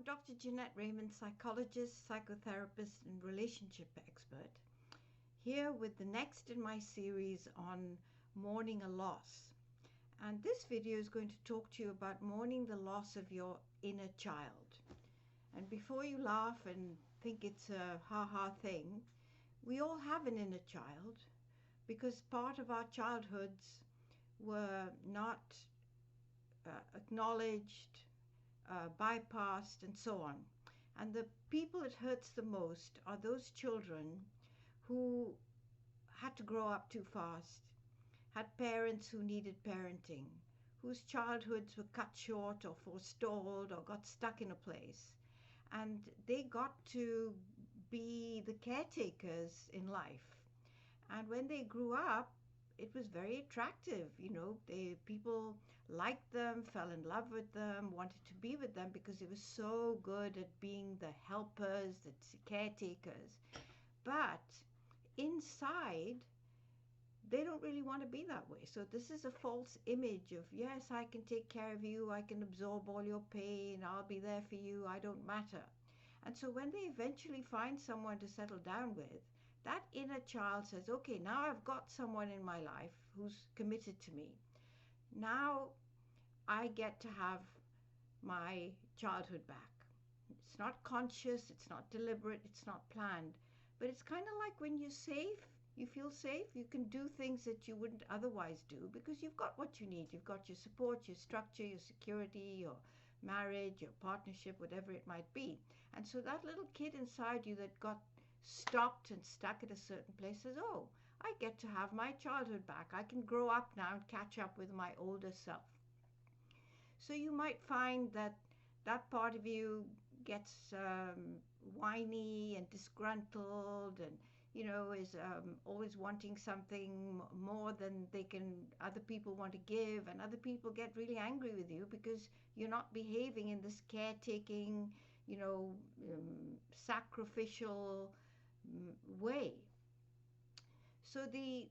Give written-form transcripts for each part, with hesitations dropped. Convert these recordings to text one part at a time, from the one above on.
I'm Dr. Jeanette Raymond, psychologist, psychotherapist, and relationship expert, here with the next in my series on mourning a loss. And this video is going to talk to you about mourning the loss of your inner child. And before you laugh and think it's a ha-ha thing, we all have an inner child because part of our childhoods were not acknowledged, bypassed, and so on. And the people it hurts the most are those children who had to grow up too fast, had parents who needed parenting, whose childhoods were cut short or forestalled or got stuck in a place. And they got to be the caretakers in life. And when they grew up, it was very attractive, people liked them, fell in love with them, wanted to be with them because they were so good at being the helpers, the caretakers. But inside, they don't really want to be that way. So this is a false image of, yes, I can take care of you, I can absorb all your pain, I'll be there for you, I don't matter. And so when they eventually find someone to settle down with, that inner child says, okay, now I've got someone in my life who's committed to me. Now I get to have my childhood back. It's not conscious, it's not deliberate, it's not planned, but it's kind of like when you're safe, you feel safe, you can do things that you wouldn't otherwise do because you've got what you need. You've got your support, your structure, your security, your marriage, your partnership, whatever it might be. And so that little kid inside you that got stopped and stuck at a certain place says, oh, I get to have my childhood back. I can grow up now and catch up with my older self. So you might find that that part of you gets whiny and disgruntled and is always wanting something more than other people want to give, and other people get really angry with you because you're not behaving in this caretaking, sacrificial way. So the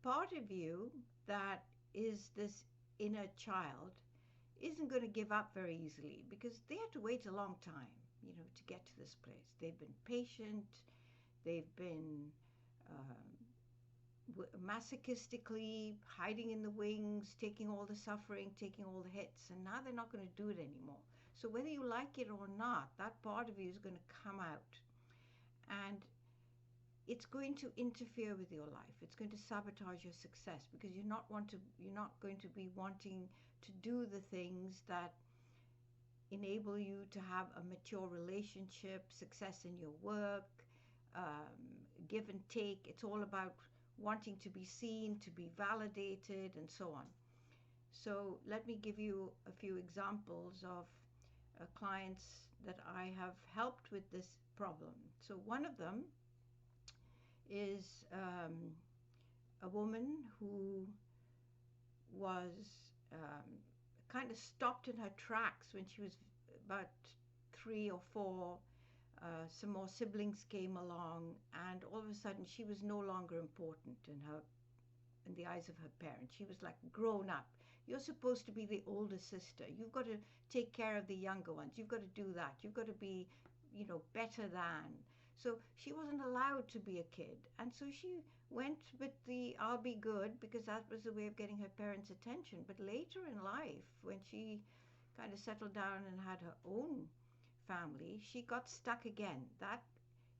part of you that is this inner child isn't going to give up very easily because they had to wait a long time, to get to this place. They've been patient. They've been masochistically hiding in the wings, taking all the suffering, taking all the hits, and now they're not going to do it anymore. So whether you like it or not, that part of you is going to come out. And it's going to interfere with your life. It's going to sabotage your success because you're not going to be wanting to do the things that enable you to have a mature relationship, success in your work, give and take. It's all about wanting to be seen, to be validated, and so on. So let me give you a few examples of clients that I have helped with this problem. So one of them is a woman who was kind of stopped in her tracks when she was about 3 or 4. Some more siblings came along, and all of a sudden she was no longer important in the eyes of her parents. She was like grown up. You're supposed to be the older sister. You've got to take care of the younger ones. You've got to do that. You've got to be, better than. So she wasn't allowed to be a kid. And so she went with the I'll be good because that was the way of getting her parents' attention. But later in life, when she kind of settled down and had her own family, she got stuck again. That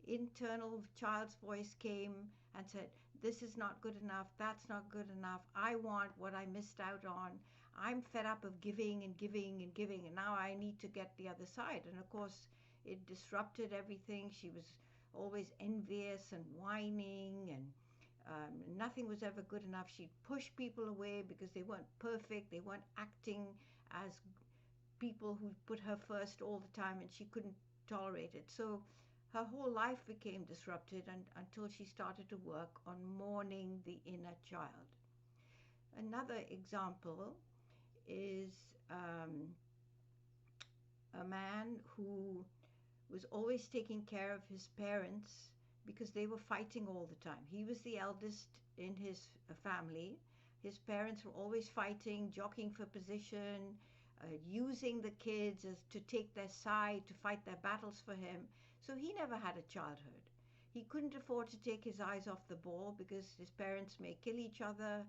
internal child's voice came and said, this is not good enough, that's not good enough, I want what I missed out on, I'm fed up of giving and giving and giving, and now I need to get the other side. And of course it disrupted everything. She was always envious and whining, and nothing was ever good enough. She'd push people away because they weren't perfect, they weren't acting as people who put her first all the time, and she couldn't tolerate it. So her whole life became disrupted until she started to work on mourning the inner child. Another example is a man who was always taking care of his parents because they were fighting all the time. He was the eldest in his family. His parents were always fighting, jockeying for position, using the kids as to take their side, to fight their battles for him. So he never had a childhood. He couldn't afford to take his eyes off the ball because his parents may kill each other,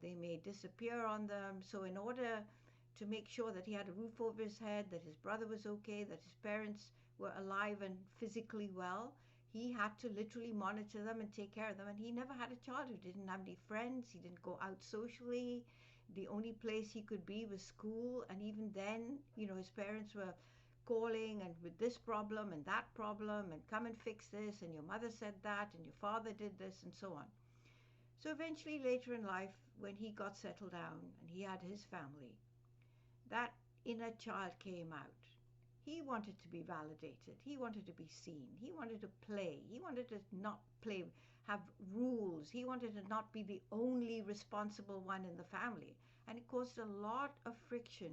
they may disappear on them. So in order to make sure that he had a roof over his head, that his brother was okay, that his parents were alive and physically well, he had to literally monitor them and take care of them. And he never had a childhood. He didn't have any friends. He didn't go out socially. The only place he could be was school. And even then, you know, his parents were calling and with this problem and that problem and come and fix this and your mother said that and your father did this and so on. So eventually later in life, when he got settled down and he had his family, that inner child came out. He wanted to be validated. He wanted to be seen. He wanted to play. He wanted to not play, have rules. He wanted to not be the only responsible one in the family. And it caused a lot of friction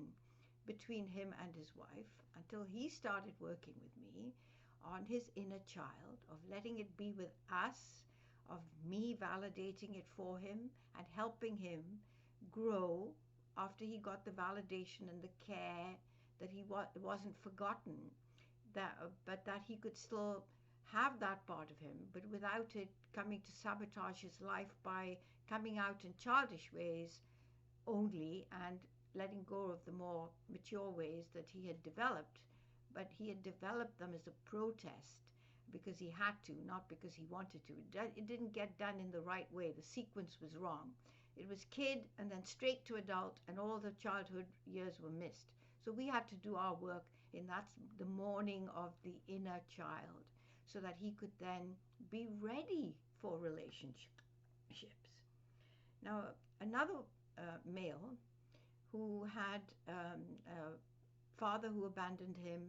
between him and his wife until he started working with me on his inner child, of letting it be with us, of me validating it for him and helping him grow after he got the validation and the care, that he wasn't forgotten, but that he could still have that part of him, but without it coming to sabotage his life by coming out in childish ways only and letting go of the more mature ways that he had developed. But he had developed them as a protest because he had to, not because he wanted to. It didn't get done in the right way. The sequence was wrong. It was kid and then straight to adult, and all the childhood years were missed. So we had to do our work, and that's the mourning of the inner child, so that he could then be ready for relationships. Now, another male who had a father who abandoned him,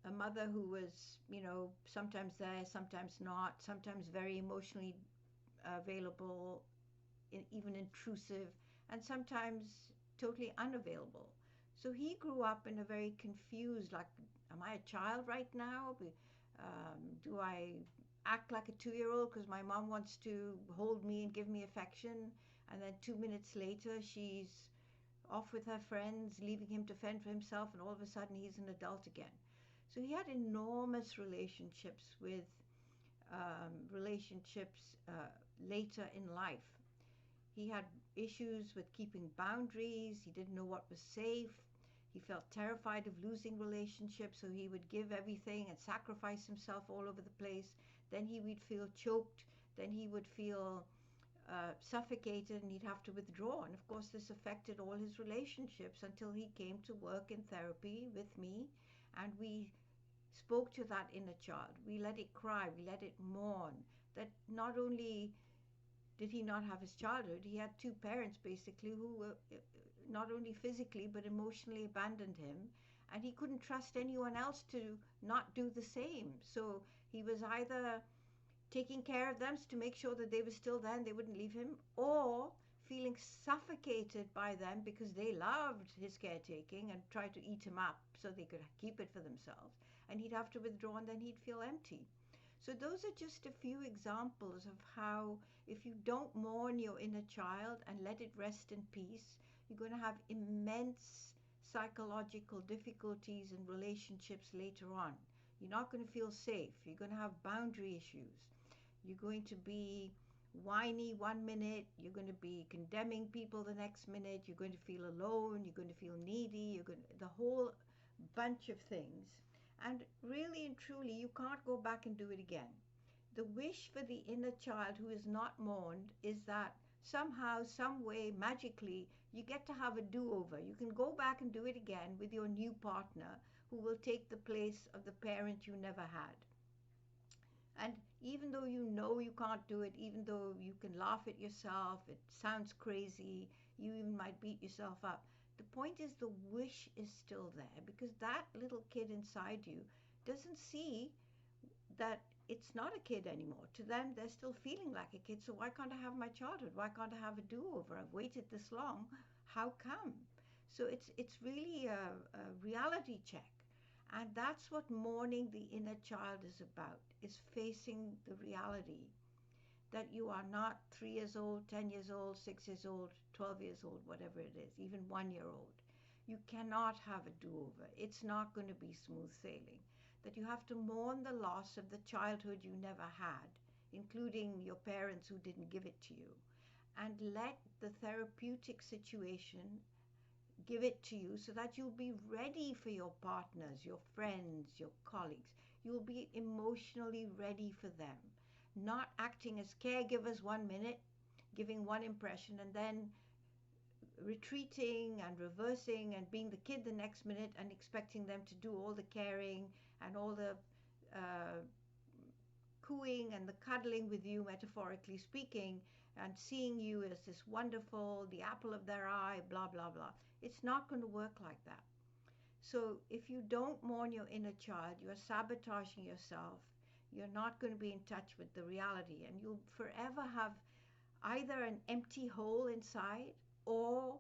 a mother who was, you know, sometimes there, sometimes not, sometimes very emotionally available, even intrusive, and sometimes totally unavailable. So he grew up in a very confused, like, am I a child right now? Do I act like a 2-year-old because my mom wants to hold me and give me affection, and then 2 minutes later she's off with her friends, leaving him to fend for himself, and all of a sudden he's an adult again. So he had enormous relationships with later in life. He had issues with keeping boundaries. He didn't know what was safe. He felt terrified of losing relationships, so he would give everything and sacrifice himself all over the place. Then he would feel choked. Then he would feel suffocated, and he'd have to withdraw. And of course, this affected all his relationships until he came to work in therapy with me, and we spoke to that inner child. We let it cry. We let it mourn. That not only did he not have his childhood, he had 2 parents basically who were not only physically but emotionally abandoned him, and he couldn't trust anyone else to not do the same. So he was either taking care of them to make sure that they were still there and they wouldn't leave him, or feeling suffocated by them because they loved his caretaking and tried to eat him up so they could keep it for themselves. And he'd have to withdraw, and then he'd feel empty. So those are just a few examples of how, if you don't mourn your inner child and let it rest in peace, you're going to have immense psychological difficulties in relationships later on. You're not going to feel safe. You're going to have boundary issues. You're going to be whiny 1 minute. You're going to be condemning people the next minute. You're going to feel alone. You're going to feel needy. The whole bunch of things. And really and truly, you can't go back and do it again. The wish for the inner child who is not mourned is that somehow, some way, magically, you get to have a do-over. You can go back and do it again with your new partner who will take the place of the parent you never had. And even though you know you can't do it, even though you can laugh at yourself, it sounds crazy, you even might beat yourself up, the point is the wish is still there, because that little kid inside you doesn't see that it's not a kid anymore. To them, they're still feeling like a kid. So why can't I have my childhood? Why can't I have a do-over? I've waited this long. How come? So it's really a reality check. And that's what mourning the inner child is about, is facing the reality that you are not 3 years old, 10 years old, 6 years old, 12 years old, whatever it is, even 1 year old. You cannot have a do-over. It's not going to be smooth sailing. That you have to mourn the loss of the childhood you never had, including your parents who didn't give it to you, and let the therapeutic situation give it to you so that you'll be ready for your partners, your friends, your colleagues. You'll be emotionally ready for them, not acting as caregivers 1 minute, giving one impression, and then retreating and reversing and being the kid the next minute and expecting them to do all the caring and all the cooing and the cuddling with you, metaphorically speaking, and seeing you as this wonderful, the apple of their eye, blah, blah, blah. It's not going to work like that. So if you don't mourn your inner child, you're sabotaging yourself. You're not going to be in touch with the reality, and you'll forever have either an empty hole inside or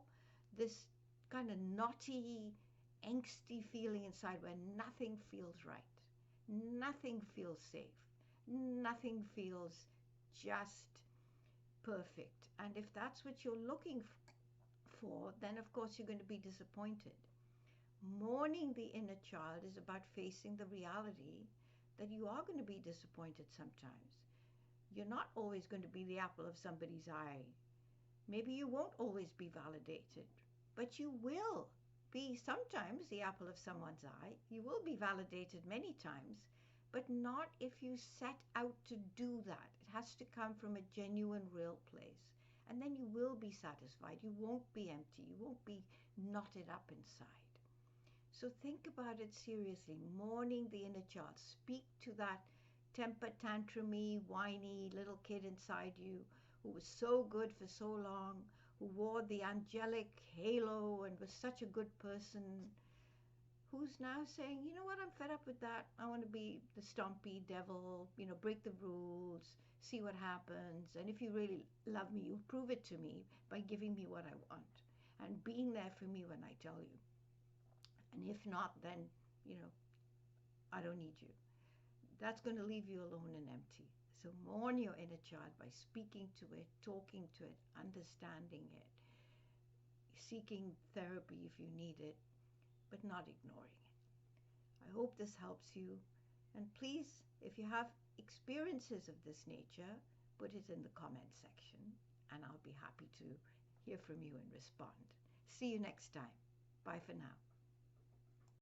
this kind of knotty, angsty feeling inside where nothing feels right. Nothing feels safe. Nothing feels just perfect. And if that's what you're looking for, then of course you're going to be disappointed. Mourning the inner child is about facing the reality that you are going to be disappointed sometimes. You're not always going to be the apple of somebody's eye. Maybe you won't always be validated, but you will be sometimes the apple of someone's eye. You will be validated many times, but not if you set out to do that. It has to come from a genuine, real place. And then you will be satisfied. You won't be empty. You won't be knotted up inside. So think about it seriously. Mourning the inner child. Speak to that temper tantrumy, whiny little kid inside you who was so good for so long, who wore the angelic halo and was such a good person, who's now saying, you know what, I'm fed up with that. I want to be the stompy devil, break the rules, see what happens. And if you really love me, you'll prove it to me by giving me what I want and being there for me when I tell you. And if not, then, I don't need you. That's going to leave you alone and empty. So mourn your inner child by speaking to it, talking to it, understanding it, seeking therapy if you need it, but not ignoring it. I hope this helps you. And please, if you have experiences of this nature, put it in the comment section, and I'll be happy to hear from you and respond. See you next time. Bye for now.